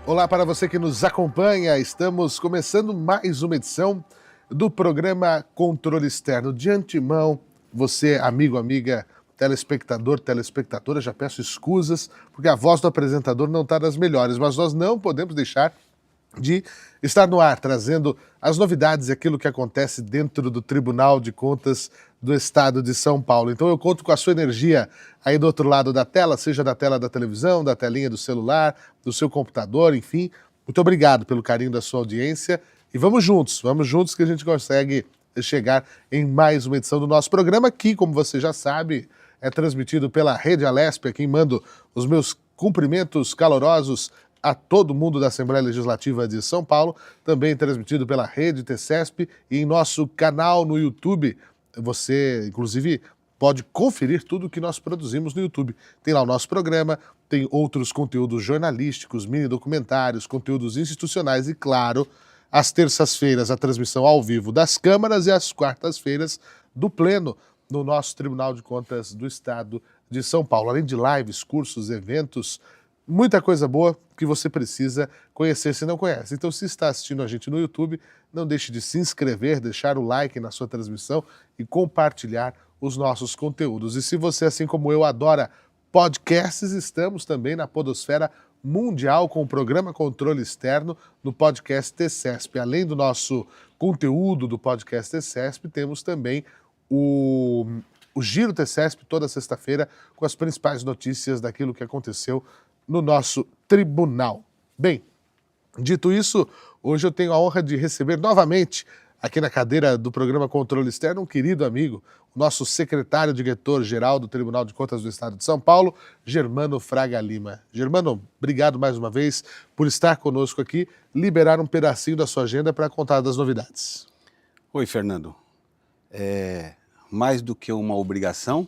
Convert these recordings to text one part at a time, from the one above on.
Olá para você que nos acompanha, estamos começando mais uma edição do programa Controle Externo. De antemão, você, amigo, amiga, telespectador, telespectadora, já peço escusas, porque a voz do apresentador não está das melhores, mas nós não podemos deixar de estar no ar, trazendo as novidades e aquilo que acontece dentro do Tribunal de Contas do Estado de São Paulo. Então eu conto com a sua energia aí do outro lado da tela, seja da tela da televisão, da telinha do celular, do seu computador, enfim. Muito obrigado pelo carinho da sua audiência e vamos juntos que a gente consegue chegar em mais uma edição do nosso programa, que, como você já sabe, é transmitido pela Rede Alesp, a quem mando os meus cumprimentos calorosos a todo mundo da Assembleia Legislativa de São Paulo, também transmitido pela Rede TCESP e em nosso canal no YouTube. Você, inclusive, pode conferir tudo o que nós produzimos no YouTube. Tem lá o nosso programa, tem outros conteúdos jornalísticos, mini documentários, conteúdos institucionais e, claro, às terças-feiras a transmissão ao vivo das câmaras e às quartas-feiras do Pleno no nosso Tribunal de Contas do Estado de São Paulo. Além de lives, cursos, eventos, muita coisa boa que você precisa conhecer se não conhece. Então, se está assistindo a gente no YouTube, não deixe de se inscrever, deixar o like na sua transmissão e compartilhar os nossos conteúdos. E se você, assim como eu, adora podcasts, estamos também na podosfera mundial com o programa Controle Externo no podcast TCESP. Além do nosso conteúdo do podcast TCESP, temos também o Giro TCESP toda sexta-feira com as principais notícias daquilo que aconteceu no nosso tribunal. Bem, dito isso, hoje eu tenho a honra de receber novamente, aqui na cadeira do programa Controle Externo, um querido amigo, o nosso secretário-diretor-geral do Tribunal de Contas do Estado de São Paulo, Germano Fraga Lima. Germano, obrigado mais uma vez por estar conosco aqui, liberar um pedacinho da sua agenda para contar das novidades. Oi, Fernando. Mais do que uma obrigação,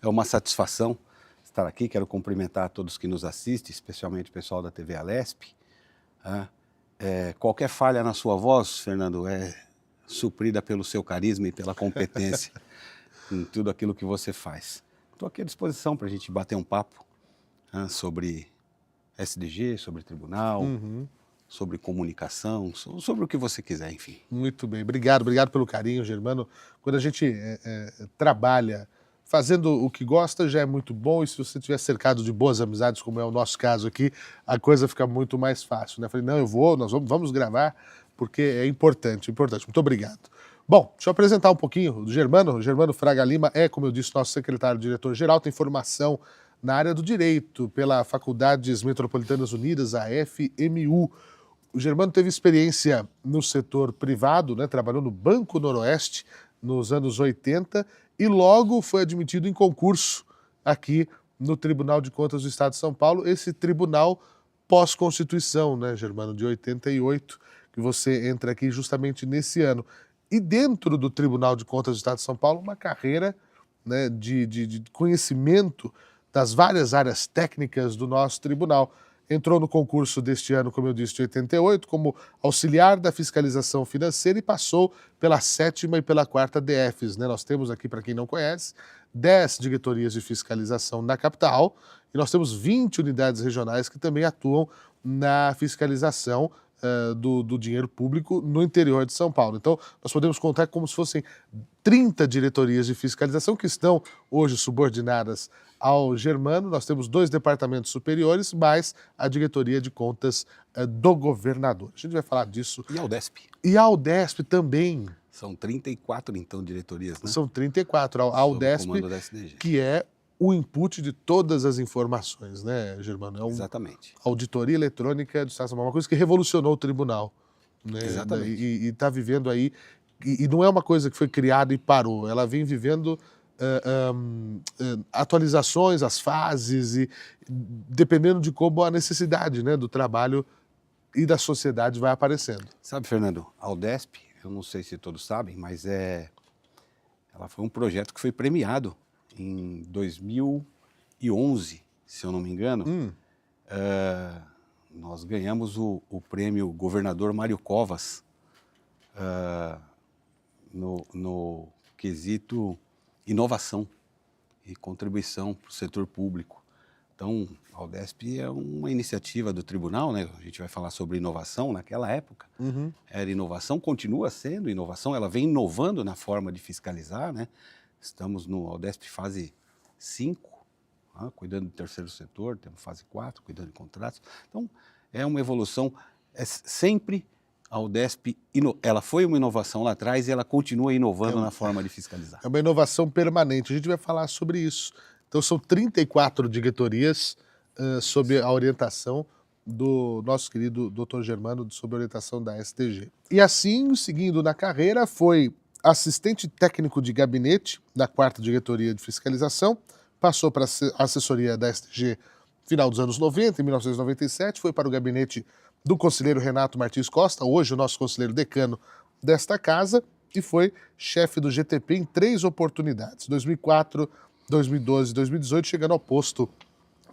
é uma satisfação estar aqui. Quero cumprimentar a todos que nos assistem, especialmente o pessoal da TV Alesp. Qualquer falha na sua voz, Fernando, é suprida pelo seu carisma e pela competência em tudo aquilo que você faz. Estou aqui à disposição para a gente bater um papo sobre SDG, sobre tribunal, sobre comunicação, sobre o que você quiser, enfim. Muito bem, obrigado pelo carinho, Germano. Quando a gente trabalha fazendo o que gosta já é muito bom, e se você estiver cercado de boas amizades, como é o nosso caso aqui, a coisa fica muito mais fácil, né? Falei, não, nós vamos gravar, porque é importante. Muito obrigado. Bom, deixa eu apresentar um pouquinho do Germano. O Germano Fraga Lima é, como eu disse, nosso secretário-diretor-geral, tem formação na área do Direito pela Faculdades Metropolitanas Unidas, a FMU. O Germano teve experiência no setor privado, né? Trabalhou no Banco Noroeste nos anos 80 e logo foi admitido em concurso aqui no Tribunal de Contas do Estado de São Paulo, esse tribunal pós-Constituição, né, Germano, de 88, que você entra aqui justamente nesse ano. E dentro do Tribunal de Contas do Estado de São Paulo, uma carreira, né, de conhecimento das várias áreas técnicas do nosso tribunal. Entrou no concurso deste ano, como eu disse, de 88, como auxiliar da fiscalização financeira e passou pela 7ª e pela 4ª DFs, né? Nós temos aqui, para quem não conhece, 10 diretorias de fiscalização na capital e nós temos 20 unidades regionais que também atuam na fiscalização do dinheiro público no interior de São Paulo. Então, nós podemos contar como se fossem 30 diretorias de fiscalização que estão hoje subordinadas ao Germano. Nós temos 2 departamentos superiores, mais a diretoria de contas do governador. A gente vai falar disso. E a UDESP? E a UDESP também. São 34, então, diretorias, né? São 34. A UDESP, comando da SDG. Que é o input de todas as informações, né, Germano? Exatamente. Auditoria eletrônica do Estado de São Paulo, uma coisa que revolucionou o tribunal, né? Exatamente. E está vivendo aí, e não é uma coisa que foi criada e parou, ela vem vivendo atualizações, as fases, e dependendo de como a necessidade, né, do trabalho e da sociedade vai aparecendo. Sabe, Fernando, a UDESP, eu não sei se todos sabem, mas ela foi um projeto que foi premiado em 2011, se eu não me engano. Nós ganhamos o prêmio Governador Mário Covas no quesito inovação e contribuição para o setor público. Então, a Aldesp é uma iniciativa do tribunal, né? A gente vai falar sobre inovação naquela época. Era inovação, continua sendo inovação, ela vem inovando na forma de fiscalizar, né? Estamos no Aldesp fase 5, cuidando do terceiro setor, temos fase 4, cuidando de contratos. Então, é uma evolução, é sempre a Aldesp, ela foi uma inovação lá atrás e ela continua inovando na forma de fiscalizar. É uma inovação permanente, a gente vai falar sobre isso. Então são 34 diretorias sob a orientação do nosso querido Dr. Germano, sob a orientação da STG. E assim, seguindo na carreira, foi assistente técnico de gabinete da 4ª Diretoria de Fiscalização, passou para a assessoria da STG final dos anos 90, em 1997, foi para o gabinete do conselheiro Renato Martins Costa, hoje o nosso conselheiro decano desta casa, e foi chefe do GTP em 3 oportunidades, 2004, 2012 e 2018, chegando ao posto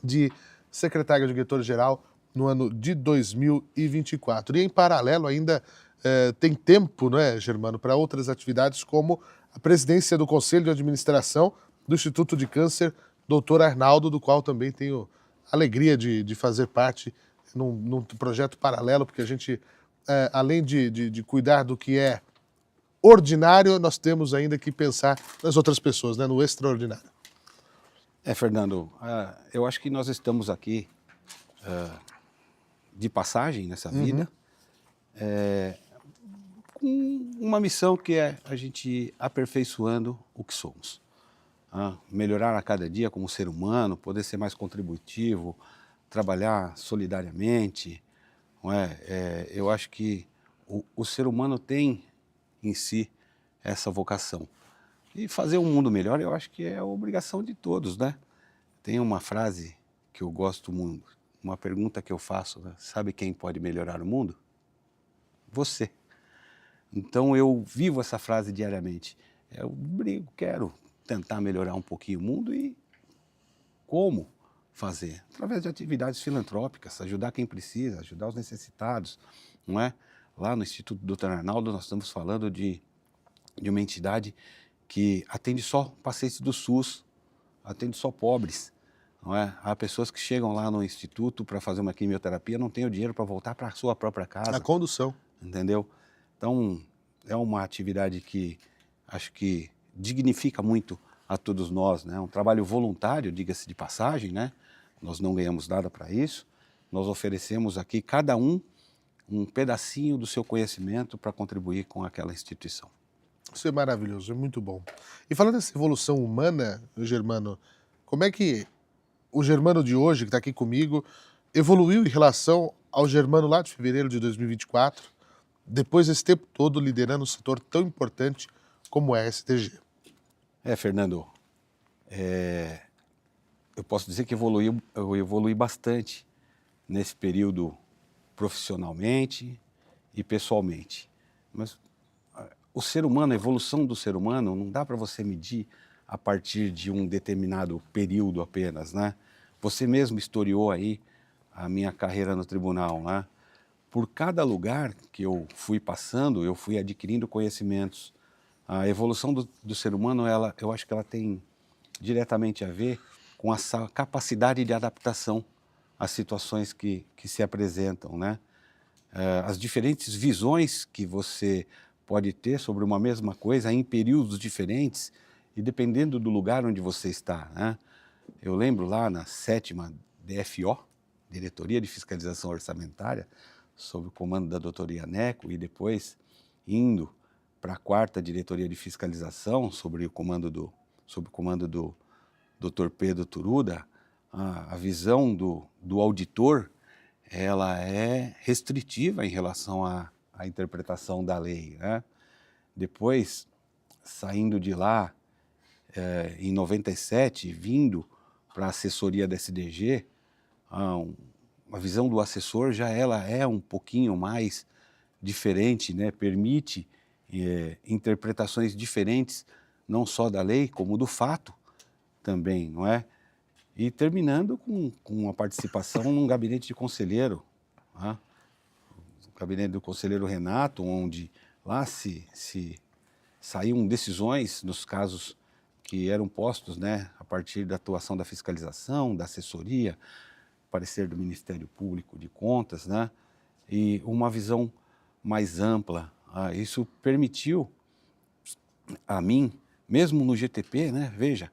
de secretário de diretor-geral no ano de 2024. E em paralelo ainda tem tempo, né, Germano, para outras atividades como a presidência do Conselho de Administração do Instituto de Câncer, Dr. Arnaldo, do qual também tenho alegria de fazer parte num projeto paralelo, porque a gente, além de cuidar do que é ordinário, nós temos ainda que pensar nas outras pessoas, né, no extraordinário. Fernando, eu acho que nós estamos aqui de passagem nessa vida, com uma missão que é a gente aperfeiçoando o que somos. Melhorar a cada dia como ser humano, poder ser mais contributivo, trabalhar solidariamente, não é? Eu acho que o ser humano tem em si essa vocação. E fazer um mundo melhor, eu acho que é a obrigação de todos, né? Tem uma frase que eu gosto muito, uma pergunta que eu faço, né? Sabe quem pode melhorar o mundo? Você. Então eu vivo essa frase diariamente. Eu quero tentar melhorar um pouquinho o mundo e como fazer? Através de atividades filantrópicas, ajudar quem precisa, ajudar os necessitados, não é? Lá no Instituto Dr. Arnaldo nós estamos falando de uma entidade que atende só pacientes do SUS, atende só pobres, não é? Há pessoas que chegam lá no instituto para fazer uma quimioterapia, não têm o dinheiro para voltar para a sua própria casa. A condução. Entendeu? Então, é uma atividade que acho que dignifica muito a todos nós, né? Um trabalho voluntário, diga-se de passagem, né? Nós não ganhamos nada para isso, nós oferecemos aqui cada um pedacinho do seu conhecimento para contribuir com aquela instituição. Isso é maravilhoso, é muito bom. E falando dessa evolução humana, Germano, como é que o Germano de hoje, que está aqui comigo, evoluiu em relação ao Germano lá de fevereiro de 2024, depois desse tempo todo liderando um setor tão importante como é a STG? Fernando, eu posso dizer que eu evolui bastante nesse período profissionalmente e pessoalmente. Mas o ser humano, a evolução do ser humano, não dá para você medir a partir de um determinado período apenas, né? Você mesmo historiou aí a minha carreira no tribunal, né? Por cada lugar que eu fui passando, eu fui adquirindo conhecimentos. A evolução do ser humano, eu acho que ela tem diretamente a ver com essa capacidade de adaptação às situações que se apresentam, né? As diferentes visões que você pode ter sobre uma mesma coisa em períodos diferentes e dependendo do lugar onde você está, né? Eu lembro lá na 7ª DFO, Diretoria de Fiscalização Orçamentária, sob o comando da doutora Ianeco, e depois indo para a 4ª Diretoria de Fiscalização, sob o comando do Dr. Pedro Turuda, a visão do auditor, ela é restritiva em relação à interpretação da lei, né? Depois, saindo de lá, em 97, vindo para a assessoria da SDG, a visão do assessor ela é um pouquinho mais diferente, né? Permite interpretações diferentes, não só da lei, como do fato também, não é? E terminando com a participação num gabinete de conselheiro, né? O gabinete do conselheiro Renato, onde lá se saíam decisões nos casos que eram postos, né, a partir da atuação da fiscalização, da assessoria, parecer do Ministério Público de Contas, né, e uma visão mais ampla. Isso permitiu a mim, mesmo no GTP, né, veja,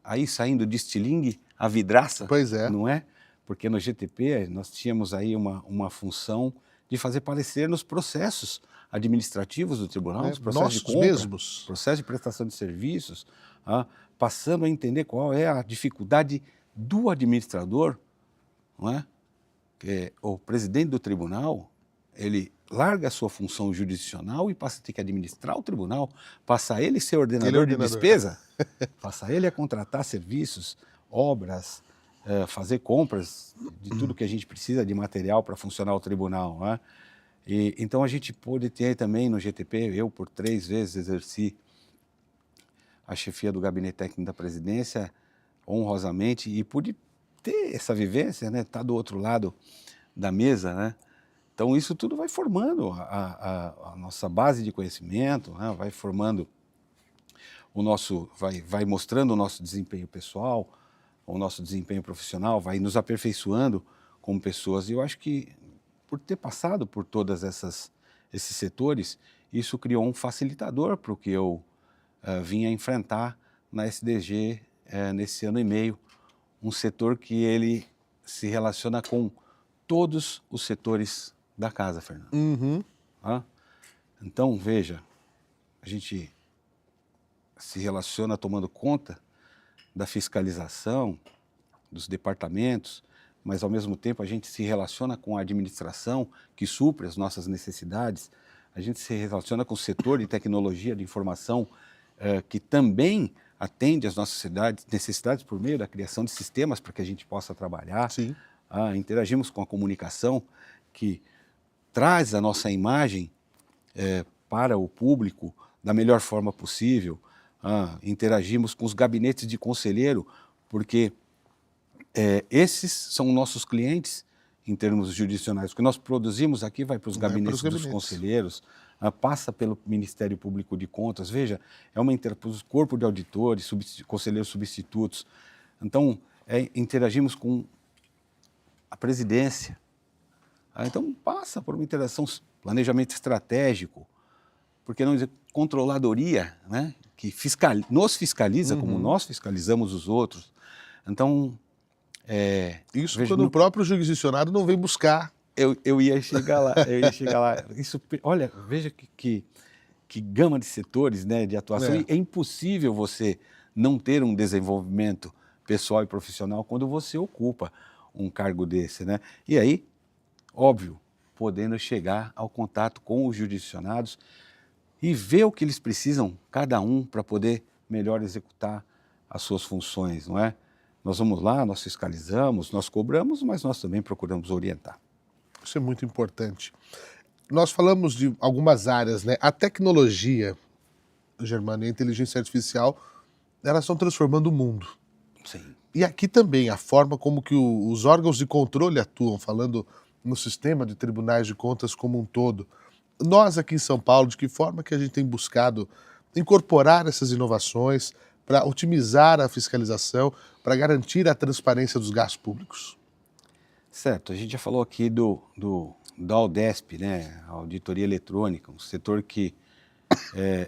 aí saindo de estilingue a vidraça, Pois é. não é? Porque no GTP nós tínhamos aí uma função de fazer parecer nos processos administrativos do tribunal, os processos de Nossos compra, mesmos. processo de prestação de serviços, passando a entender qual é a dificuldade do administrador, não é? Que o presidente do tribunal, ele larga a sua função jurisdicional e passa a ter que administrar o tribunal, passa a ele ser ordenador de despesa, passa a ele a contratar serviços, obras, fazer compras de tudo que a gente precisa de material para funcionar o tribunal, não é? E, então a gente pôde ter também no GTP, eu por 3 vezes exerci a chefia do gabinete técnico da presidência, honrosamente, e pude ter essa vivência, né, estar do outro lado da mesa, né? Então isso tudo vai formando a nossa base de conhecimento, né? Vai formando o nosso, vai mostrando o nosso desempenho pessoal, o nosso desempenho profissional, vai nos aperfeiçoando como pessoas. E eu acho que por ter passado por todas esses setores, isso criou um facilitador para o que eu vinha enfrentar na SDG nesse ano e meio, um setor que ele se relaciona com todos os setores da casa, Fernando. Uhum. Então, veja, a gente se relaciona tomando conta da fiscalização dos departamentos, mas ao mesmo tempo a gente se relaciona com a administração que supre as nossas necessidades, a gente se relaciona com o setor de tecnologia de informação que também atende às nossas necessidades por meio da criação de sistemas para que a gente possa trabalhar. Sim. Interagimos com a comunicação que traz a nossa imagem para o público da melhor forma possível. Interagimos com os gabinetes de conselheiro, porque esses são nossos clientes em termos jurisdicionais. O que nós produzimos aqui vai para os gabinetes dos conselheiros, passa pelo Ministério Público de Contas. Veja, é uma corpo de auditores, conselheiros substitutos. Então, interagimos com a presidência. Então, passa por uma interação, planejamento estratégico, por que não dizer controladoria, né? Que nos fiscaliza como nós fiscalizamos os outros. Então, isso veja, quando o próprio jurisdicionado não vem buscar. Eu ia chegar lá, Isso, olha, veja que gama de setores, né, de atuação. É impossível você não ter um desenvolvimento pessoal e profissional quando você ocupa um cargo desse, né? E aí, óbvio, podendo chegar ao contato com os jurisdicionados e ver o que eles precisam, cada um, para poder melhor executar as suas funções, não é? Nós vamos lá, nós fiscalizamos, nós cobramos, mas nós também procuramos orientar. Isso é muito importante. Nós falamos de algumas áreas, né? A tecnologia, Germano, e a inteligência artificial, elas estão transformando o mundo. Sim. E aqui também, a forma como que os órgãos de controle atuam, falando no sistema de tribunais de contas como um todo. Nós aqui em São Paulo, de que forma que a gente tem buscado incorporar essas inovações para otimizar a fiscalização, para garantir a transparência dos gastos públicos? Certo, a gente já falou aqui da Audesp, né, a auditoria eletrônica, um setor que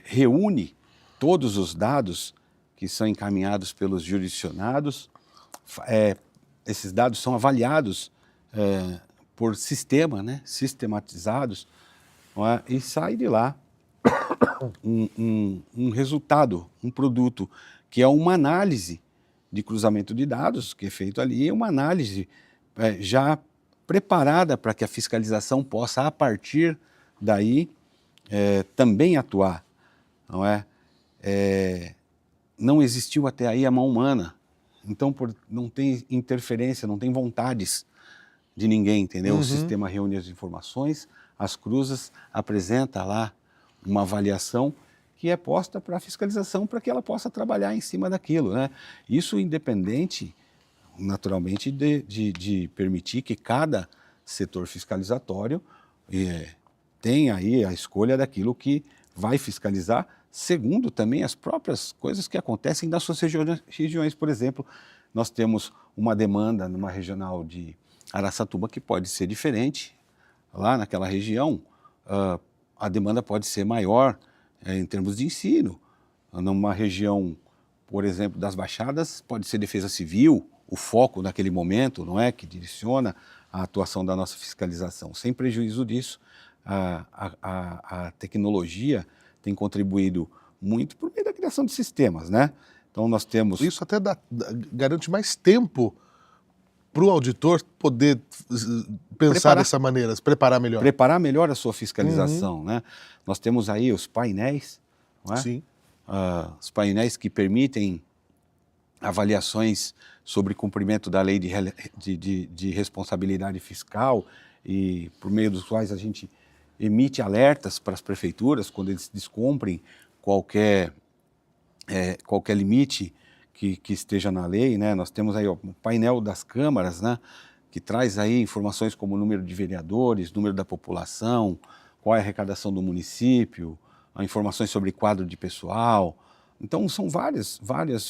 reúne todos os dados que são encaminhados pelos jurisdicionados. Esses dados são avaliados por sistema, né, sistematizados, e sai de lá um resultado, um produto, que é uma análise de cruzamento de dados, que é feito ali, uma análise já preparada para que a fiscalização possa, a partir daí, também atuar, não é? Não existiu até aí a mão humana, então não tem interferência, não tem vontades de ninguém, entendeu? O sistema reúne as informações, as cruzas, apresenta lá uma avaliação que é posta para a fiscalização para que ela possa trabalhar em cima daquilo, né? Isso independente, naturalmente, de permitir que cada setor fiscalizatório tenha aí a escolha daquilo que vai fiscalizar, Segundo, também as próprias coisas que acontecem nas suas regiões. Por exemplo, nós temos uma demanda numa regional de Araçatuba que pode ser diferente. Lá naquela região, a demanda pode ser maior em termos de ensino. Numa região, por exemplo, das Baixadas, pode ser defesa civil, o foco naquele momento, não é, que direciona a atuação da nossa fiscalização. Sem prejuízo disso, a tecnologia tem contribuído muito por meio da criação de sistemas, né? Então nós temos... Isso até garante mais tempo para o auditor poder pensar dessa maneira, se preparar melhor. Preparar melhor a sua fiscalização, né? Nós temos aí os painéis, não é? Sim. Os painéis que permitem avaliações sobre cumprimento da lei de responsabilidade fiscal e por meio dos quais a gente emite alertas para as prefeituras quando eles descumprem qualquer limite que esteja na lei, né? Nós temos aí o painel das câmaras, né? Que traz aí informações como o número de vereadores, número da população, qual é a arrecadação do município, informações sobre quadro de pessoal. Então são várias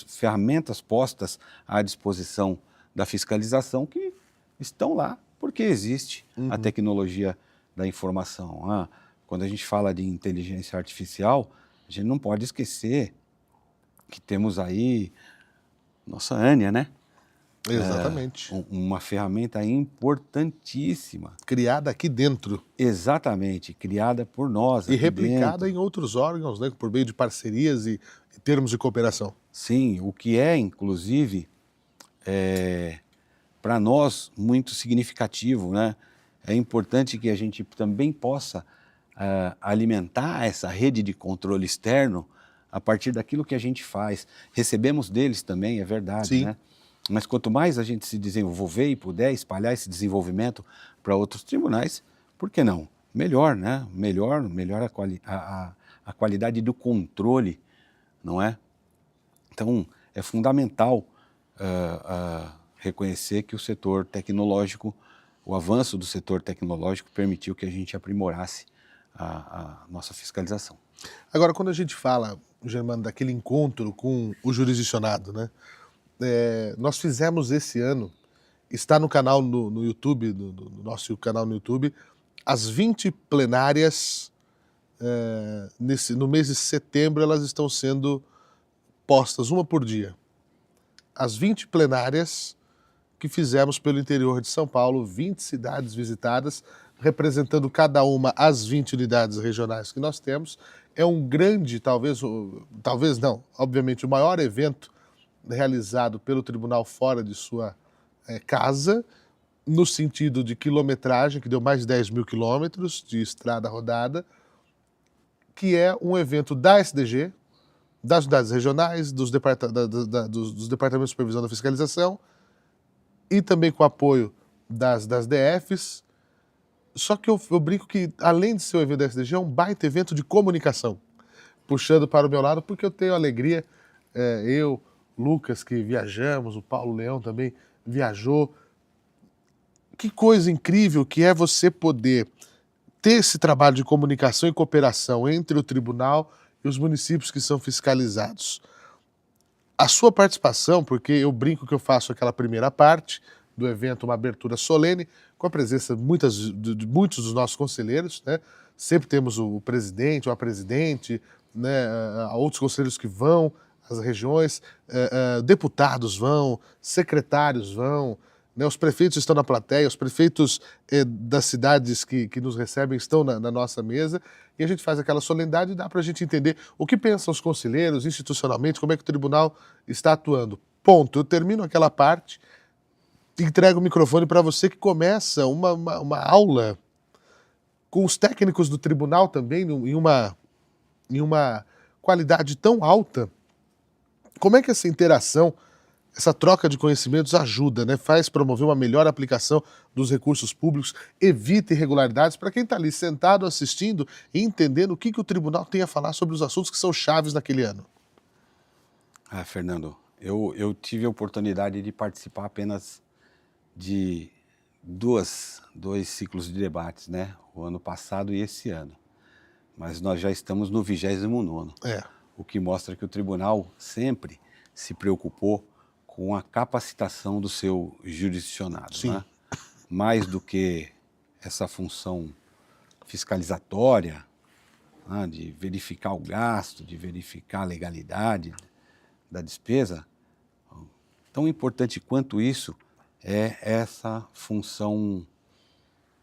ferramentas postas à disposição da fiscalização que estão lá porque existe a tecnologia da informação. Quando a gente fala de inteligência artificial, a gente não pode esquecer que temos aí nossa Ania, né? Exatamente. Uma ferramenta importantíssima. Criada aqui dentro. Exatamente, criada por nós. E replicada em outros órgãos, né? Por meio de parcerias e termos de cooperação. Sim, o que é, inclusive, para nós muito significativo, né? É importante que a gente também possa alimentar essa rede de controle externo a partir daquilo que a gente faz. Recebemos deles também, é verdade, Sim. né? Mas quanto mais a gente se desenvolver e puder espalhar esse desenvolvimento para outros tribunais, por que não? Melhor, né? Melhor a qualidade do controle, não é? Então, é fundamental reconhecer que o setor tecnológico, o avanço do setor tecnológico permitiu que a gente aprimorasse a nossa fiscalização. Agora, quando a gente fala, Germano, daquele encontro com o jurisdicionado, né? Nós fizemos esse ano, está no canal no YouTube, no nosso canal no YouTube, as 20 plenárias, no mês de setembro elas estão sendo postas, uma por dia. As 20 plenárias que fizemos pelo interior de São Paulo, 20 cidades visitadas, representando cada uma as 20 unidades regionais que nós temos. É um grande, talvez não, obviamente o maior evento realizado pelo tribunal fora de sua casa, no sentido de quilometragem, que deu mais de 10 mil quilômetros de estrada rodada, que é um evento da SDG, das unidades regionais, dos departamentos de supervisão da fiscalização e também com o apoio das DFs. Só que eu brinco que, além de ser o evento da SDG, é um baita evento de comunicação, puxando para o meu lado, porque eu tenho alegria, eu, Lucas, que viajamos, o Paulo Leão também viajou. Que coisa incrível que é você poder ter esse trabalho de comunicação e cooperação entre o tribunal e os municípios que são fiscalizados. A sua participação, porque eu brinco que eu faço aquela primeira parte do evento, uma abertura solene, com a presença de muitos dos nossos conselheiros, né? Sempre temos o presidente ou a presidente, né? Outros conselheiros que vão às regiões, deputados vão, secretários vão, né? Os prefeitos estão na plateia, os prefeitos das cidades que nos recebem estão na nossa mesa, e a gente faz aquela solenidade e dá para a gente entender o que pensam os conselheiros institucionalmente, como é que o tribunal está atuando. Ponto. Eu termino aquela parte, entrego o microfone para você, que começa uma aula com os técnicos do tribunal também, em uma qualidade tão alta. Como é que essa interação, essa troca de conhecimentos ajuda, né? Faz promover uma melhor aplicação dos recursos públicos, evita irregularidades para quem está ali sentado assistindo e entendendo o que o tribunal tem a falar sobre os assuntos que são chaves naquele ano? Fernando, eu tive a oportunidade de participar apenas de dois ciclos de debates, né? O ano passado e esse ano. mas nós já estamos no 29º, É. o que mostra que o tribunal sempre se preocupou com a capacitação do seu jurisdicionado, Sim. né? Mais do que essa função fiscalizatória, né, de verificar o gasto, de verificar a legalidade da despesa, tão importante quanto isso é essa função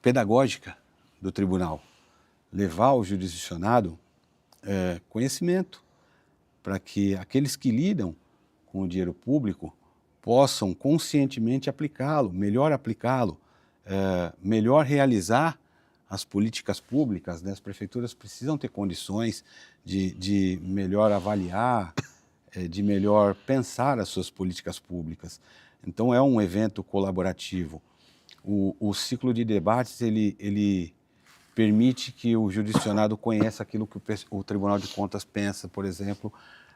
pedagógica do tribunal, levar ao jurisdicionado conhecimento, para que aqueles que lidam com o dinheiro público possam conscientemente aplicá-lo, melhor realizar as políticas públicas, né? As prefeituras precisam ter condições de melhor avaliar, de melhor pensar as suas políticas públicas. Então é um evento colaborativo. O ciclo de debates, ele permite que o jurisdicionado conheça aquilo que o Tribunal de Contas pensa, por exemplo,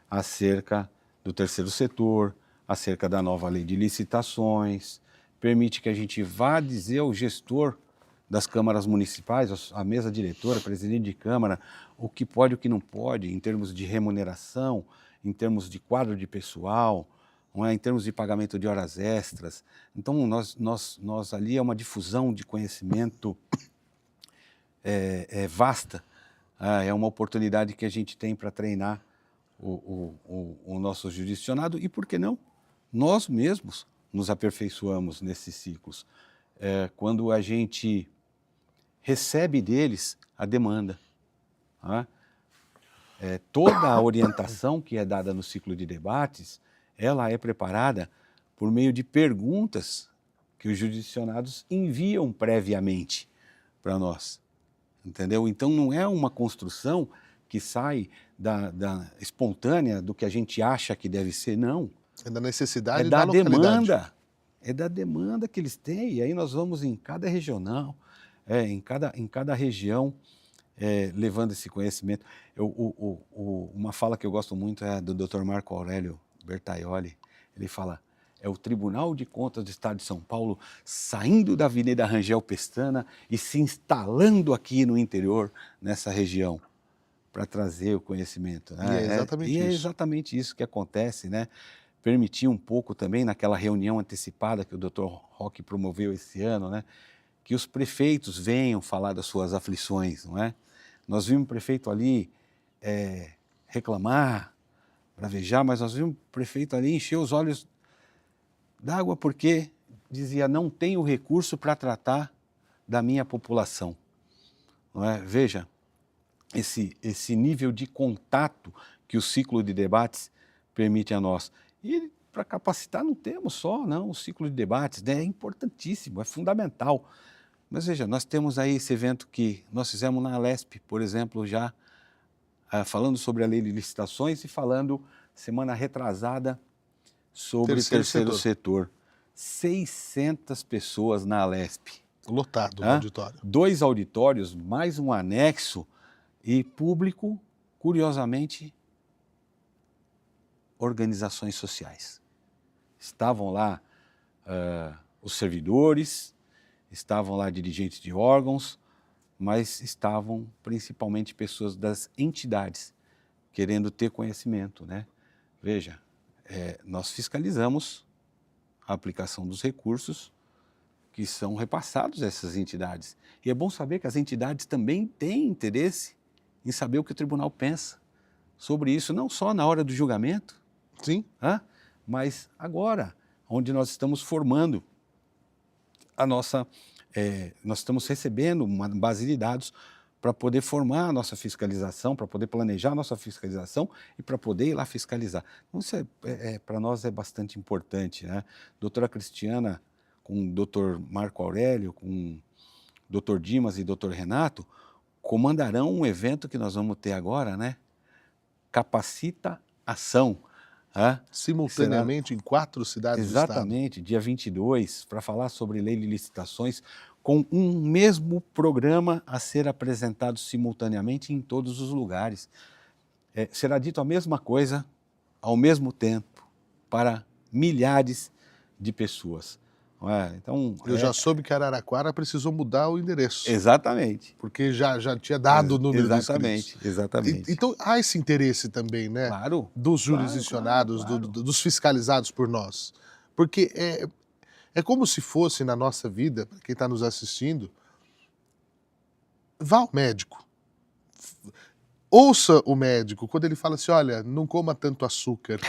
acerca do terceiro setor, acerca da nova lei de licitações, permite que a gente vá dizer ao gestor das câmaras municipais, a mesa diretora, presidente de câmara, o que pode e o que não pode, em termos de remuneração, em termos de quadro de pessoal, não é? Em termos de pagamento de horas extras. Então, nós ali é uma difusão de conhecimento vasta, é uma oportunidade que a gente tem para treinar o nosso jurisdicionado e, por que não, nós mesmos nos aperfeiçoamos nesses ciclos. Quando a gente recebe deles a demanda. Toda a orientação que é dada no ciclo de debates, ela é preparada por meio de perguntas que os jurisdicionados enviam previamente para nós, entendeu? Então não é uma construção que sai da espontânea do que a gente acha que deve ser, não. É da necessidade É da da localidade. demanda, é da demanda que eles têm, e aí nós vamos em cada regional, em cada região, levando esse conhecimento. Uma fala que eu gosto muito é do Dr. Marco Aurélio Bertaioli. Ele fala, é o Tribunal de Contas do Estado de São Paulo saindo da Avenida Rangel Pestana e se instalando aqui no interior, nessa região, para trazer o conhecimento. E é exatamente E é isso. exatamente isso que acontece, né? Permitir um pouco também naquela reunião antecipada que o Dr. Roque promoveu esse ano, né? Que os prefeitos venham falar das suas aflições, não é? Nós vimos o prefeito ali reclamar, bravejar, mas nós vimos o prefeito ali encher os olhos d'água porque dizia, não tenho recurso para tratar da minha população. Não é? Veja, esse nível de contato que o ciclo de debates permite a nós. E para capacitar não temos só, não, o ciclo de debates, né? É importantíssimo, é fundamental. Mas veja, nós temos aí esse evento que nós fizemos na Alesp, por exemplo, já falando sobre a lei de licitações e falando, semana retrasada, sobre o terceiro setor. 600 pessoas na Alesp. Lotado o auditório. 2 auditórios, mais um anexo e público, curiosamente, organizações sociais. Estavam lá os servidores, estavam lá dirigentes de órgãos, mas estavam principalmente pessoas das entidades querendo ter conhecimento, né? Veja, nós fiscalizamos a aplicação dos recursos que são repassados a essas entidades. E é bom saber que as entidades também têm interesse em saber o que o tribunal pensa sobre isso, não só na hora do julgamento, Sim. mas agora, onde nós estamos formando nós estamos recebendo uma base de dados para poder formar a nossa fiscalização, para poder planejar a nossa fiscalização e para poder ir lá fiscalizar. Então, isso para nós é bastante importante, né? Doutora Cristiana, com o doutor Marco Aurélio, com o doutor Dimas e doutor Renato, comandarão um evento que nós vamos ter agora, né? Capacita Ação. Simultaneamente em 4 cidades do estado. Exatamente, dia 22, para falar sobre lei de licitações, com um mesmo programa a ser apresentado simultaneamente em todos os lugares. Será dito a mesma coisa, ao mesmo tempo, para milhares de pessoas. não é? Então, Eu já soube que Araraquara precisou mudar o endereço, exatamente. porque já tinha dado o número de inscritos. Exatamente, exatamente. Então há esse interesse também, né? Claro, Dos claro, claro, jurisdicionados, claro. dos fiscalizados por nós. Porque é como se fosse na nossa vida, para quem está nos assistindo, vá ao médico. Ouça o médico quando ele fala assim: olha, não coma tanto açúcar,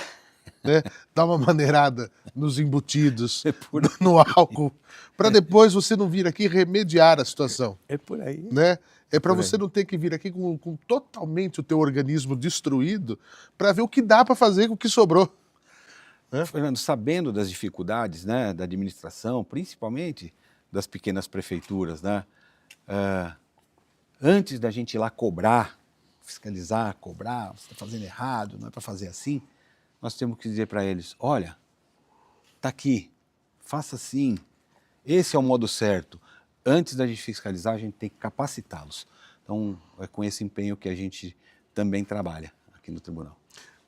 né? Dá uma maneirada nos embutidos, É por no álcool, para depois você não vir aqui remediar a situação, É por aí. né? É para Por você aí. não ter que vir aqui com totalmente o teu organismo destruído para ver o que dá para fazer com o que sobrou. Fernando, sabendo das dificuldades, né, da administração, principalmente das pequenas prefeituras, né, ah, antes da gente ir lá cobrar, fiscalizar, cobrar, você está fazendo errado, não é para fazer assim, nós temos que dizer para eles, olha, está aqui, faça assim, esse é o modo certo. Antes da gente fiscalizar, a gente tem que capacitá-los. Então, é com esse empenho que a gente também trabalha aqui no tribunal.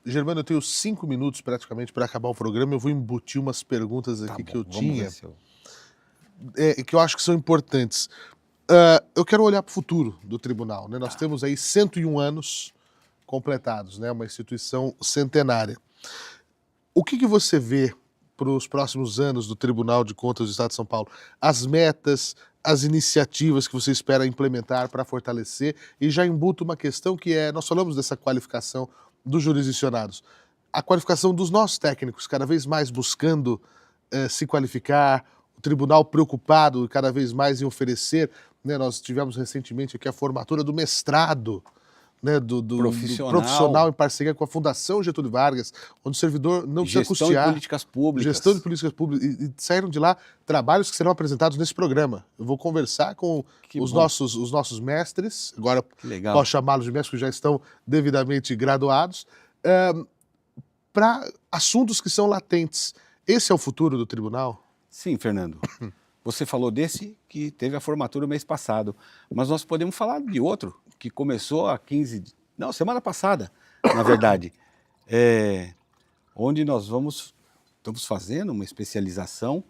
Germano, eu tenho 5 minutos praticamente para acabar o programa. Eu vou embutir umas perguntas Tá aqui bom, que eu vamos tinha, ver se eu... que eu acho que são importantes. Eu quero olhar para o futuro do tribunal, né? Nós temos aí 101 anos completados, né? Uma instituição centenária. O que você vê para os próximos anos do Tribunal de Contas do Estado de São Paulo? As metas, as iniciativas que você espera implementar para fortalecer? E já embuto uma questão que nós falamos dessa qualificação dos jurisdicionados. A qualificação dos nossos técnicos, cada vez mais buscando se qualificar, o tribunal preocupado cada vez mais em oferecer, né? Nós tivemos recentemente aqui a formatura do mestrado, né, do profissional em parceria com a Fundação Getúlio Vargas, onde o servidor não precisa Gestão custear. de políticas públicas. Gestão de políticas públicas. E saíram de lá trabalhos que serão apresentados nesse programa. Eu vou conversar com os nossos mestres, agora Que legal. posso chamá-los de mestres, que já estão devidamente graduados, para assuntos que são latentes. Esse é o futuro do tribunal? Sim, Fernando. Você falou desse que teve a formatura o mês passado, mas nós podemos falar de outro que começou há semana passada, na verdade, onde nós estamos fazendo uma especialização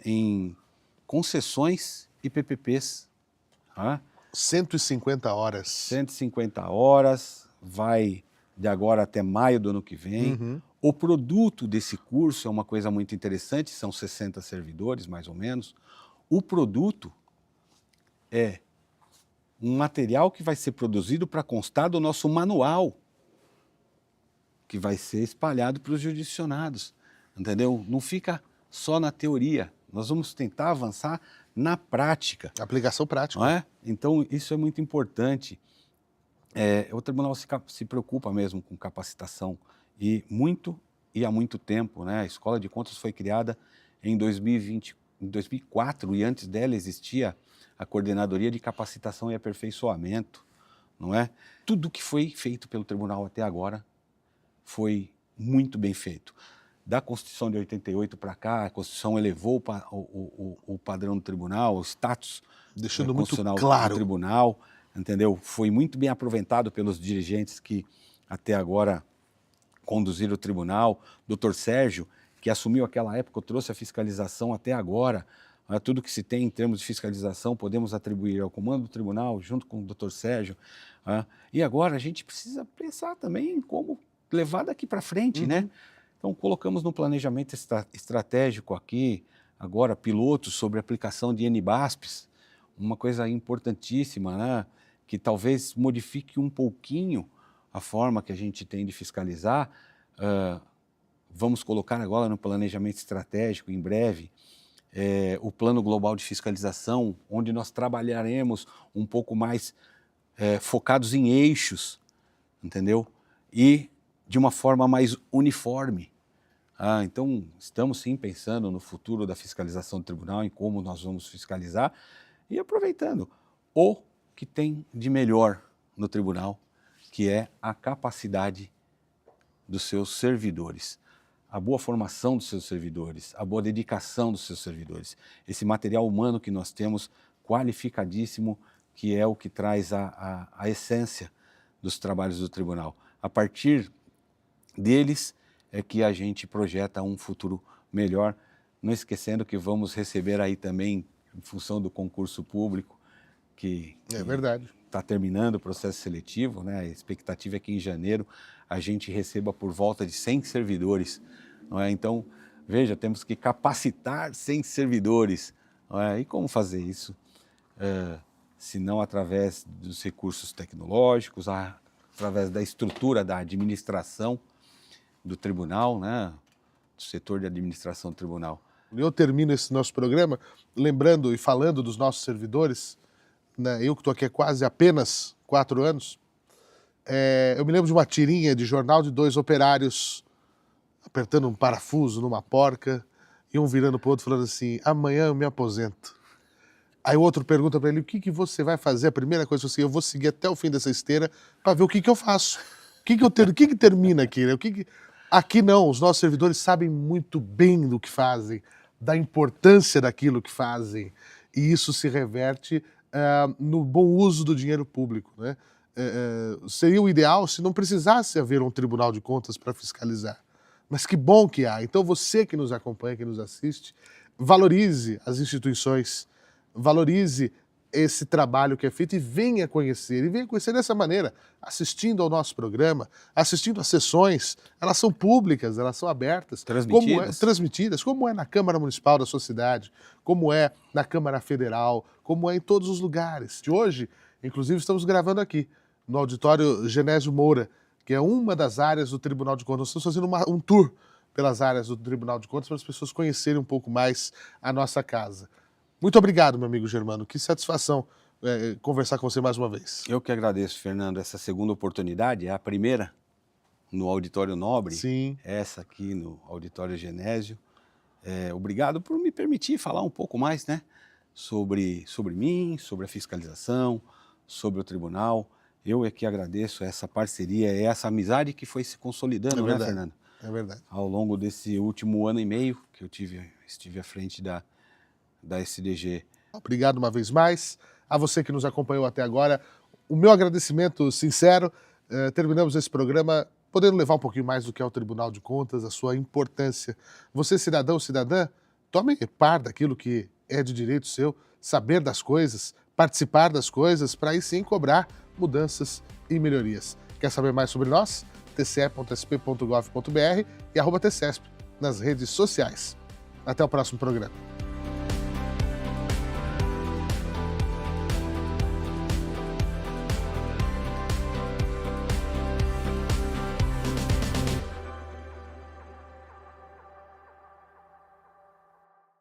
em concessões e PPPs. 150 horas. 150 horas, vai de agora até maio do ano que vem. Uhum. O produto desse curso é uma coisa muito interessante, são 60 servidores, mais ou menos. O produto é um material que vai ser produzido para constar do nosso manual, que vai ser espalhado para os jurisdicionados, entendeu? Não fica só na teoria, nós vamos tentar avançar na prática. Aplicação prática. Não é? Então, isso é muito importante. O tribunal se preocupa mesmo com capacitação e há muito tempo, né? A Escola de Contas foi criada em 2004 e antes dela existia a Coordenadoria de Capacitação e Aperfeiçoamento, não é? Tudo que foi feito pelo tribunal até agora foi muito bem feito. Da Constituição de 88 para cá, a Constituição elevou o padrão do tribunal, o status deixando muito constitucional claro do tribunal, entendeu? Foi muito bem aproveitado pelos dirigentes que até agora conduziram o tribunal. Dr. Sérgio, que assumiu aquela época, trouxe a fiscalização até agora. Tudo que se tem em termos de fiscalização podemos atribuir ao comando do tribunal, junto com o Dr. Sérgio. E agora a gente precisa pensar também em como levar daqui para frente, né? Então colocamos no planejamento estratégico aqui, agora pilotos sobre a aplicação de NBASPs, uma coisa importantíssima, né? Que talvez modifique um pouquinho a forma que a gente tem de fiscalizar. Vamos colocar agora no planejamento estratégico, em breve, o Plano Global de Fiscalização, onde nós trabalharemos um pouco mais focados em eixos, entendeu? E de uma forma mais uniforme. Então, estamos sim pensando no futuro da fiscalização do tribunal, em como nós vamos fiscalizar e aproveitando o que tem de melhor no tribunal, que é a capacidade dos seus servidores, a boa formação dos seus servidores, a boa dedicação dos seus servidores, esse material humano que nós temos qualificadíssimo, que é o que traz a essência dos trabalhos do tribunal. A partir deles é que a gente projeta um futuro melhor Não esquecendo que vamos receber aí também, em função do concurso público, que É verdade. está terminando o processo seletivo, né? A expectativa é que em janeiro a gente receba por volta de 100 servidores, não é? Então, veja, temos que capacitar 100 servidores, não é? E como fazer isso? Se não através dos recursos tecnológicos, através da estrutura da administração do tribunal, né? Do setor de administração do tribunal. Eu termino esse nosso programa lembrando e falando dos nossos servidores, né? Eu que estou aqui há quase apenas 4 anos, eu me lembro de uma tirinha de jornal de 2 operários apertando um parafuso numa porca e um virando para o outro falando assim, amanhã eu me aposento. Aí o outro pergunta para ele, o que você vai fazer? A primeira coisa assim, eu vou seguir até o fim dessa esteira para ver o que eu faço. O que termina aqui, né? Aqui não, os nossos servidores sabem muito bem do que fazem, da importância daquilo que fazem, e isso se reverte no bom uso do dinheiro público, né? Seria o ideal se não precisasse haver um tribunal de contas para fiscalizar. Mas que bom que há. Então você que nos acompanha, que nos assiste, valorize as instituições, valorize esse trabalho que é feito e venha conhecer dessa maneira, assistindo ao nosso programa, assistindo às sessões, elas são públicas, elas são abertas, transmitidas, como é na Câmara Municipal da sua cidade, como é na Câmara Federal, como é em todos os lugares. De hoje, inclusive, estamos gravando aqui, no auditório Genésio Moura, que é uma das áreas do Tribunal de Contas. Nós estamos fazendo um tour pelas áreas do Tribunal de Contas para as pessoas conhecerem um pouco mais a nossa casa. Muito obrigado, meu amigo Germano. Que satisfação conversar com você mais uma vez. Eu que agradeço, Fernando, essa segunda oportunidade, é a primeira no Auditório Nobre, Sim. Essa aqui no Auditório Genésio. Obrigado por me permitir falar um pouco mais, né, sobre mim, sobre a fiscalização, sobre o tribunal. Eu é que agradeço essa parceria, essa amizade que foi se consolidando, né, Fernando? É verdade. Ao longo desse último ano e meio que eu estive à frente da SDG. Obrigado uma vez mais. A você que nos acompanhou até agora, o meu agradecimento sincero. Terminamos esse programa podendo levar um pouquinho mais do que é o Tribunal de Contas, a sua importância. Você, cidadão, cidadã, tome par daquilo que é de direito seu, saber das coisas, participar das coisas, para aí sim cobrar mudanças e melhorias. Quer saber mais sobre nós? tce.sp.gov.br e @tcesp nas redes sociais. Até o próximo programa.